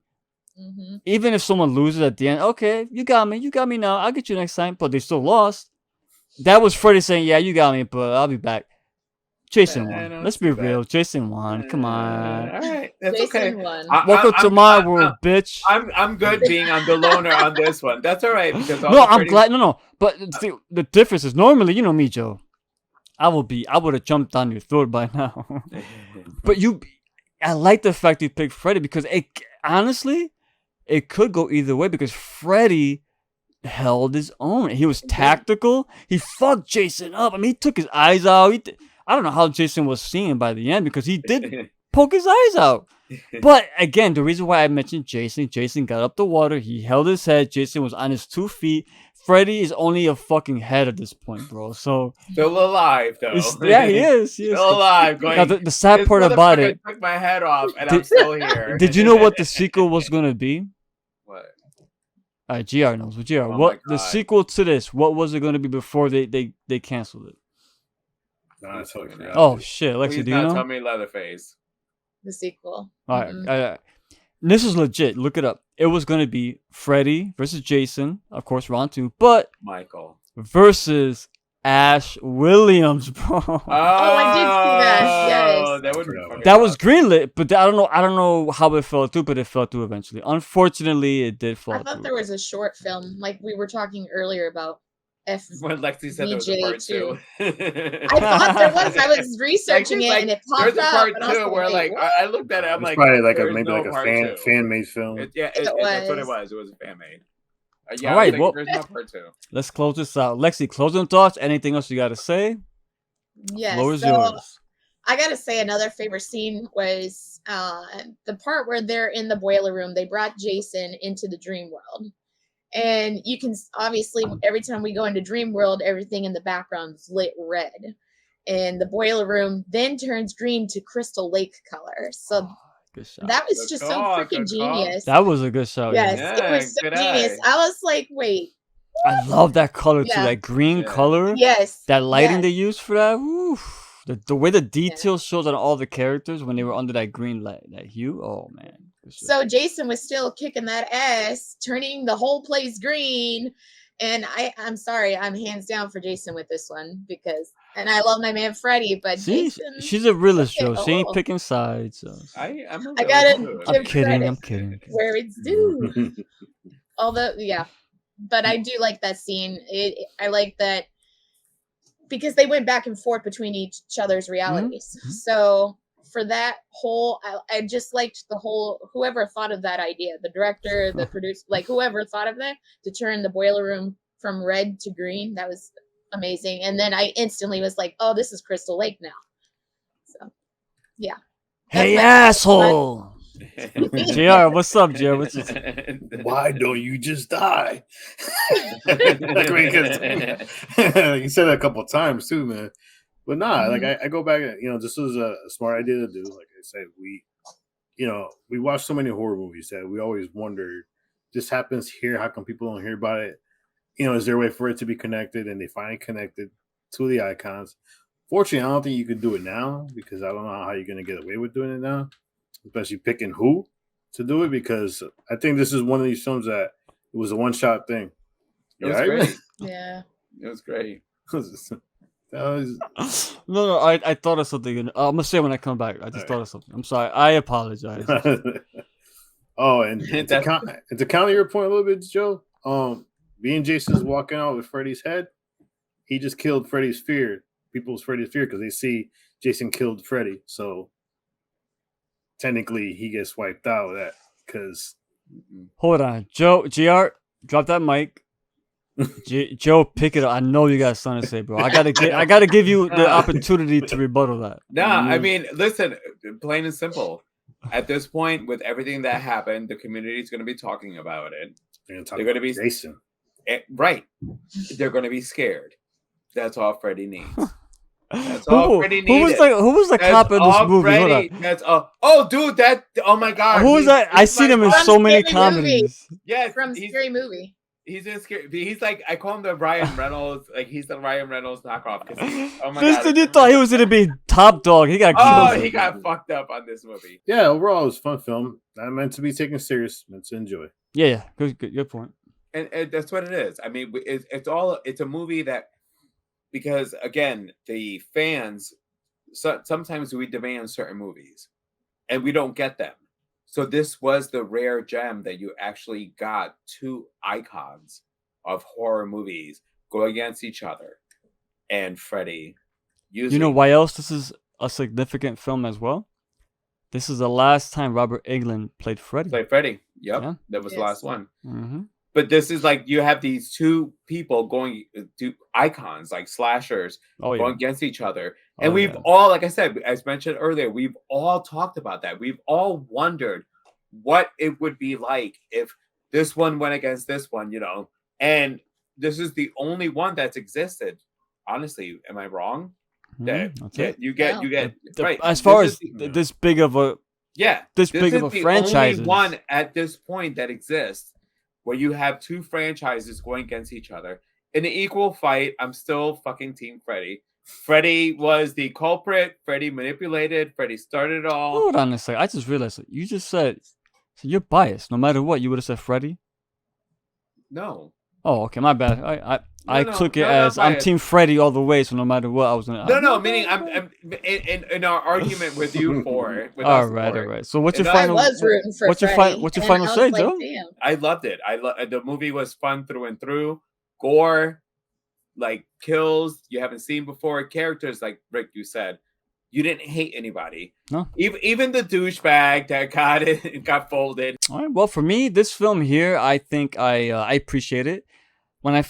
Mm-hmm. Even if someone loses at the end, okay, you got me now. I'll get you next time. But they still lost. That was Freddy saying, yeah, you got me, but I'll be back. Jason won. Let's be real. Jason won. Come on. All right, that's Jason okay. won. Welcome to my world, bitch. I'm good being on the loner on this one. That's all right because No, I'm glad. No. But the difference is normally, you know me, Joe. I would have jumped down your throat by now. But I like the fact you picked Freddy because honestly, it could go either way because Freddy held his own. He was tactical. He fucked Jason up. I mean, he took his eyes out. I don't know how Jason was seeing by the end because he did poke his eyes out. But again, the reason why I mentioned Jason got up the water. He held his head. Jason was on his 2 feet. Freddy is only a fucking head at this point, bro. So still alive though. Yeah, he is. Still alive. Going, now, the sad part about it, took my head off and I'm still here. Did you know what the sequel was gonna be? What? GR knows. But GR, Oh what the sequel to this? What was it gonna be before they canceled it? No, I totally forgot. Oh shit, Lexi, Please do you not know? tell me Leatherface. The sequel. All right. This is legit. Look it up. It was going to be Freddy versus Jason, of course, round 2, but Michael versus Ash Williams, bro. I did see that. Yes. That would be fucking That was awesome. greenlit, but I don't know how it fell through, but it fell through eventually. Unfortunately, it did fall I through. thought there was a short film, like we were talking earlier about When Lexi said there was a VJ part too. 2. I thought there was. I was researching it and it popped there's a up. part and I was 2 where wait, like what? I looked at it. I'm It's like, probably like there's maybe no like a part 2. fan made film. That's what it was. It was a fan made. Yeah, All right, well, there's no part 2. Let's close this out. Lexi, closing thoughts. Anything else you got to say? Yes. Floor is so yours. I gotta say another favorite scene was the part where they're in the boiler room. They brought Jason into the dream world. And you can obviously every time we go into dream world, everything in the background is lit red. And the boiler room then turns green to crystal lake color. So Good shot. that was Good just call, so freaking good call. genius. That was a good shot. Yes, Yeah, it was so good genius. eye. I was like, wait, I love that color too. Yeah. That green Yeah. color. Yes. That lighting yes. they used for that. Oof. The way the detail shows on all the characters when they were under that green light, that hue. Oh man. Good shit. So Jason was still kicking that ass, turning the whole place green. And I'm sorry, I'm hands down for Jason with this one because, and I love my man Freddy, but See, Jason, she's a realist, okay, Joe. She ain't oh. picking sides. So. I'm I gotta I'm give kidding. credit I'm kidding. where it's due. Although, yeah, but I do like that scene. I like that because they went back and forth between each other's realities. Mm-hmm. So for that whole, I just liked the whole, whoever thought of that idea, the director, the producer, like whoever thought of that to turn the boiler room from red to green. That was amazing. And then I instantly was like, oh, this is Crystal Lake now. So yeah. Hey, That's my- asshole! JR, what's up, JR? What's this? Why don't you just die? Like, he said that a couple of times too, man. But nah, like I go back, this was a smart idea to do. Like I said, we watch so many horror movies that we always wonder, this happens here. How come people don't hear about it? Is there a way for it to be connected? And they finally connected to the icons. Fortunately, I don't think you could do it now because I don't know how you're going to get away with doing it now, especially picking who to do it, because I think this is one of these films that it was a one-shot thing. It was Right? great. Yeah. It was great. No, I thought of something. I'm gonna say when I come back. I just thought of something. I'm sorry. I apologize. Oh, and to counter your point a little bit, Joe, being Jason's walking out with Freddy's head, he just killed Freddy's fear. People's Freddy's fear because they see Jason killed Freddy. So technically, he gets wiped out of that because. Hold on, Joe. Gr, drop that mic. Joe, pick it up. I know you got something to say, bro. I gotta give you the opportunity to rebuttal that. Nah, I mean, listen, plain and simple. At this point, with everything that happened, the community is going to be talking about it. They're going to be Jason, right? They're going to be scared. That's all Freddy needs. That's all Freddy needed. Who was the cop in this movie? Freddy, that's all. Oh, dude, oh my God. Who was that? I seen him in so many comedies. Yes, from Scary Movie. He's in Scary. He's like, I call him the Ryan Reynolds. Like, he's the Ryan Reynolds knockoff. Oh my God. You thought he was gonna be top dog. He got killed. Oh, he got fucked up on this movie. Yeah, overall, it was a fun film. Not meant to be taken serious, meant to enjoy. Yeah, good point. And that's what it is. I mean, it's a movie that, because again, the fans, sometimes we demand certain movies and we don't get them. So this was the rare gem that you actually got two icons of horror movies go against each other. And Freddy, you know why else this is a significant film as well? This is the last time Robert Englund played Freddy. Yep, yeah. That was the last one. Mm-hmm. But this is like, you have these two people going to icons, like slashers, going against each other. And we've all, like I said, as mentioned earlier, we've all talked about that. We've all wondered what it would be like if this one went against this one, and this is the only one that's existed. Honestly, am I wrong? That you get right. As far as this big of a this big of a franchise, only one at this point that exists where you have two franchises going against each other in an equal fight. I'm still fucking Team Freddy. Freddy was the culprit. Freddy manipulated. Freddy started it all. Hold on a second. I just realized that you just said you're biased. No matter what, you would have said Freddy. No. Oh, okay, my bad. I took it as I'm Team Freddy all the way. So no matter what, I was gonna. Meaning I'm in our argument with you for. All right. So what's your final? I was rooting for what's your final say, Joe? I loved it. The movie was fun through and through. Gore, like kills you haven't seen before. Characters like Rick, you said. You didn't hate anybody. No. Even the douchebag that got folded. All right. Well, for me, this film here, I think I appreciate it. When the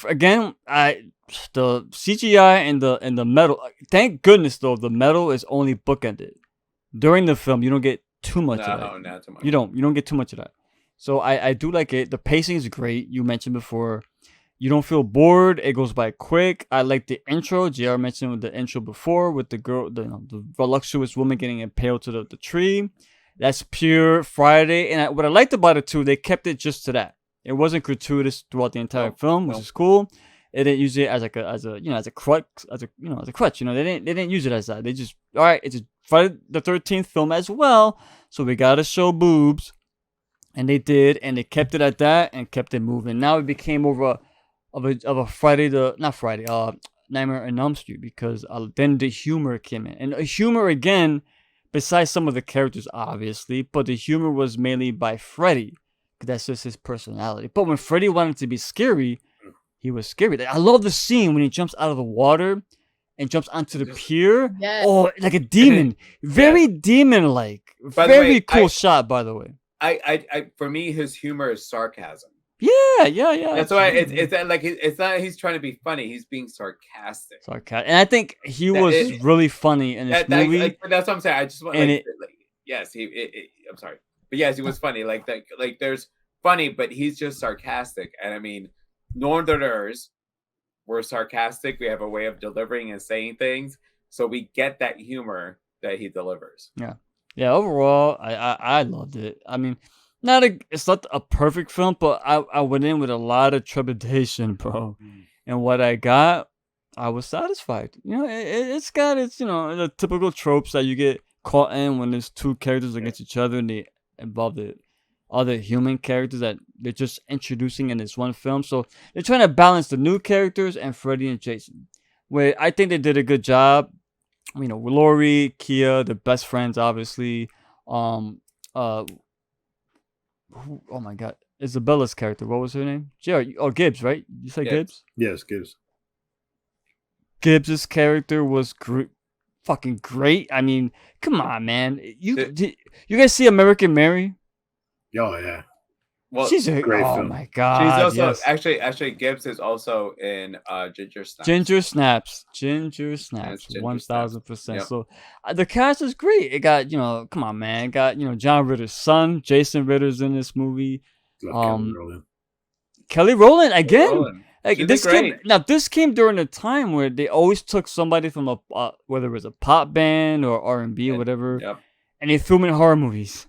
CGI and the metal. Thank goodness though, the metal is only bookended. During the film, you don't get too much of that. No, not too much. You don't get too much of that. So I do like it. The pacing is great. You mentioned before. You don't feel bored. It goes by quick. I like the intro. JR mentioned the intro before with the girl, the voluptuous woman getting impaled to the tree. That's pure Friday. And what I liked about it too, they kept it just to that. It wasn't gratuitous throughout the entire Nope, film, which nope. is cool. They didn't use it as like as a crutch, as a crutch. They didn't use it as that. They just, all right, it's a Friday the 13th film as well, so we gotta show boobs, and they did, and they kept it at that and kept it moving. Now it became over of a Nightmare on Elm Street, because then the humor came in, and humor again, besides some of the characters obviously, but the humor was mainly by Freddy, because that's just his personality. But when Freddy wanted to be scary, he was scary. I love the scene when he jumps out of the water and jumps onto the pier. Yes. Oh, like a demon. Very demon-like. By the Very way, cool shot, by the way. I for me, his humor is sarcasm. Yeah. That's why it's that, like, it's not he's trying to be funny. He's being sarcastic. Sarcastic. And I think he was really funny in this movie. That's what I'm saying. I just want, And yes, I'm sorry, but yes, he was funny. Like there's funny, but he's just sarcastic. And I mean, Northerners were sarcastic. We have a way of delivering and saying things, so we get that humor that he delivers. Yeah, overall, I loved it. I mean, it's not a perfect film, but I went in with a lot of trepidation, bro. And what I got, I was satisfied. It's got its, the typical tropes that you get caught in when there's two characters against each other and they involve the other human characters that they're just introducing in this one film. So they're trying to balance the new characters and Freddy and Jason, where I think they did a good job. Laurie, Kia, the best friends, obviously. Oh my God, Isabella's character. What was her name? Gibbs, right? You said Gibbs? Yes, Gibbs. Gibbs's character was fucking great. I mean, come on, man. You guys see American Mary? Oh yeah. Well, She's a great oh film. my God. she's also yes. actually Gibbs is also in Ginger Snaps. Ginger Snaps, Ginger 1000%. Yep. So the cast is great. It got come on, man. It got John Ritter's son, Jason Ritter's in this movie. Kelly Rowland again. Roland. Like She did this came great. now. This came during a time where they always took somebody from a whether it was a pop band or R&B or whatever, Yep. and they threw them in horror movies.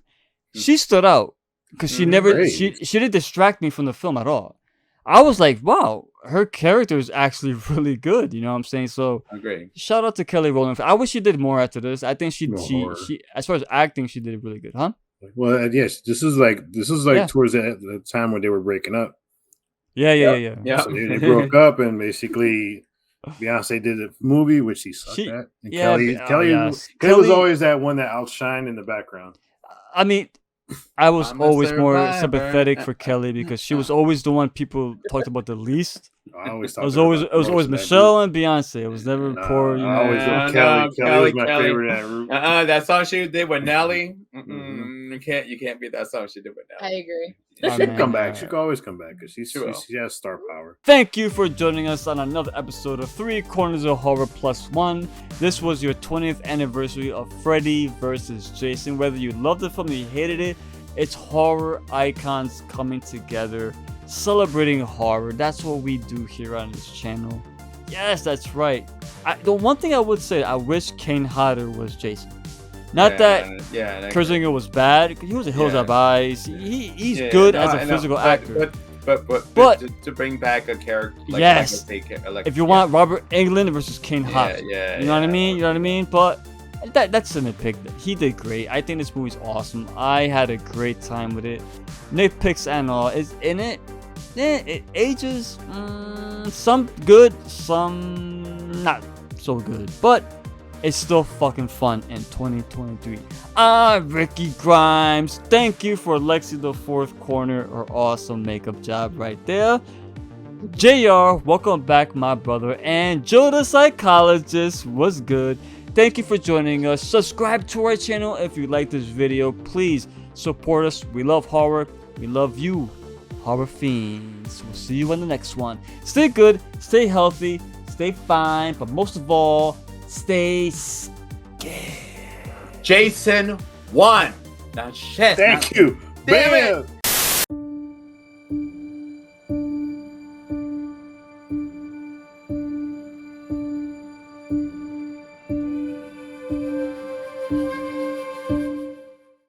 She stood out because she never Great. she didn't distract me from the film at all. I was like, wow, her character is actually really good. You know what I'm saying? So Agree. shout out to Kelly Rowland. I wish she did more after this. I think she More. as far as acting, she did it really good, huh? Well, yes, this is like Yeah. towards the time when they were breaking up. Yeah. Yeah. So they broke up, and basically Beyonce did a movie which she sucked at. And Kelly was Kelly- always that one that outshined in the background. I mean, I was I'm a always more survivor. sympathetic for Kelly because she was always the one people talked about the least. I always It thought was that always about Michelle and Beyonce. It was never Nah, poor. I always thought Kelly was my favorite at Root. That song she did with Nelly. You can't beat that song she did with Nelly. I agree. Oh, She'll man, come back. yeah. She can always come back because She will. she has star power. Thank you for joining us on another episode of 3 Corners of Horror Plus 1. This was your 20th anniversary of Freddy vs. Jason. Whether you loved the film or you hated it, it's horror icons coming together, celebrating horror. That's what we do here on this channel. Yes, that's right. The one thing I would say, I wish Kane Hodder was Jason. Not that Kurzinger was bad. He was a Hills Have Eyes. He's good as a physical actor. But to bring back a character, like, Yes. like If you want Robert Englund versus Kane Hodder, yeah, you know what I mean? You know what I mean? But that's a nitpick. He did great. I think this movie's awesome. I had a great time with it. Nitpicks and all is in it. It ages some good, some not so good, but it's still fucking fun in 2023. Ricky Grimes, thank you for Lexi the Fourth Corner, or awesome makeup job right there. JR, welcome back, my brother. And Joe the Psychologist, was good. Thank you for joining us. Subscribe to our channel if you like this video. Please support us. We love horror. We love you, horror fiends. We'll see you on the next one. Stay good, stay healthy, stay fine, but most of all, stay scared. Jason won. Not shit. Thank you. Damn it. Bam.